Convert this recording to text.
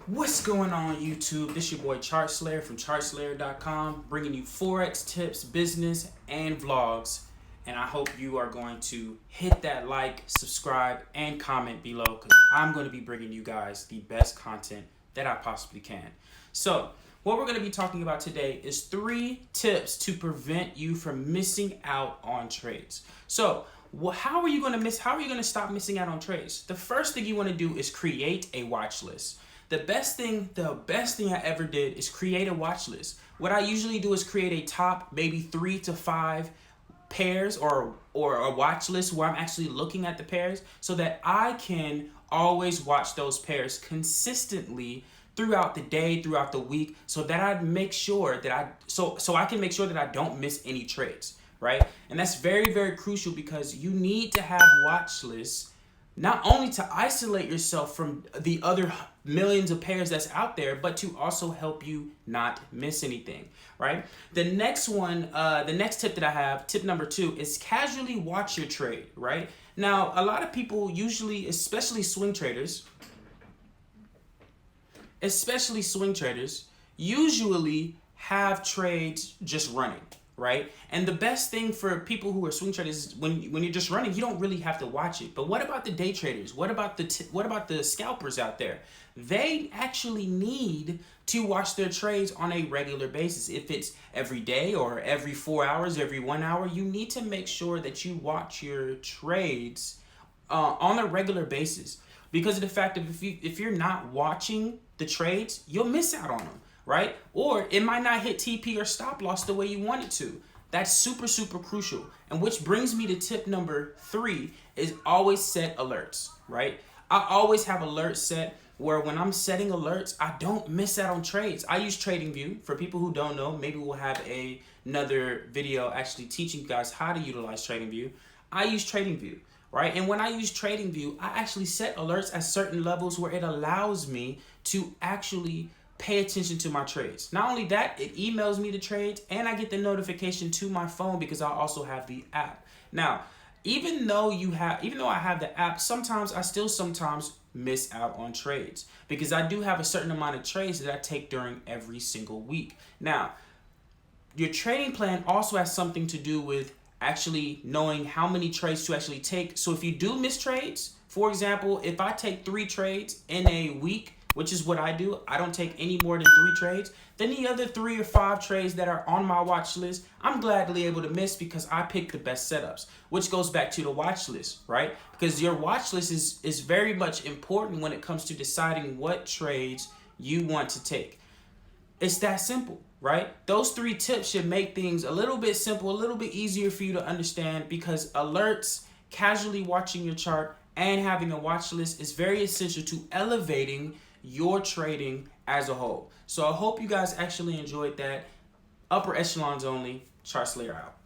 What's going on YouTube? This your boy Chart Slayer from chartslayer.com, bringing you Forex tips, business, and vlogs. And I hope you are going to hit that like, subscribe, and comment below because I'm going to be bringing you guys the best content that I possibly can. So, what we're going to be talking about today is 3 tips to prevent you from missing out on trades. So, how are you going to stop missing out on trades? The first thing you want to do is create a watch list. The best thing I ever did is create a watch list. What I usually do is create a top maybe 3 to 5 pairs or a watch list where I'm actually looking at the pairs so that I can always watch those pairs consistently throughout the day, throughout the week, so that I make sure that I can make sure that I don't miss any trades, right? And that's very, very crucial because you need to have watch lists not only to isolate yourself from the other millions of pairs that's out there, but to also help you not miss anything, right? The next tip that I have, tip number 2, is casually watch your trade, right? Now, a lot of people usually, especially swing traders, usually have trades just running, right? And the best thing for people who are swing traders is when you're just running, you don't really have to watch it. But what about the day traders? What about the scalpers out there? They actually need to watch their trades on a regular basis. If it's every day or every 4 hours, every 1 hour, you need to make sure that you watch your trades on a regular basis. Because of the fact that if you're not watching the trades, you'll miss out on them, right? Or it might not hit TP or stop loss the way you want it to. That's super, super crucial. And which brings me to tip number 3 is always set alerts, right? I always have alerts set where when I'm setting alerts, I don't miss out on trades. I use TradingView. For people who don't know, maybe we'll have another video actually teaching you guys how to utilize TradingView. I use TradingView, right? And when I use TradingView, I actually set alerts at certain levels where it allows me to actually pay attention to my trades. Not only that, it emails me the trades and I get the notification to my phone because I also have the app. Now, even though I have the app, sometimes I still miss out on trades because I do have a certain amount of trades that I take during every single week. Now, your trading plan also has something to do with actually knowing how many trades to actually take. So if you do miss trades, for example, if I take 3 trades in a week, which is what I do, I don't take any more than 3 trades, then the other 3 or 5 trades that are on my watch list, I'm gladly able to miss because I picked the best setups, which goes back to the watch list, right? Because your watch list is very much important when it comes to deciding what trades you want to take. It's that simple, right? Those 3 tips should make things a little bit simple, a little bit easier for you to understand because alerts, casually watching your chart, and having a watch list is very essential to elevating your trading as a whole. So I hope you guys actually enjoyed that. Upper echelons only. Chart Slayer out.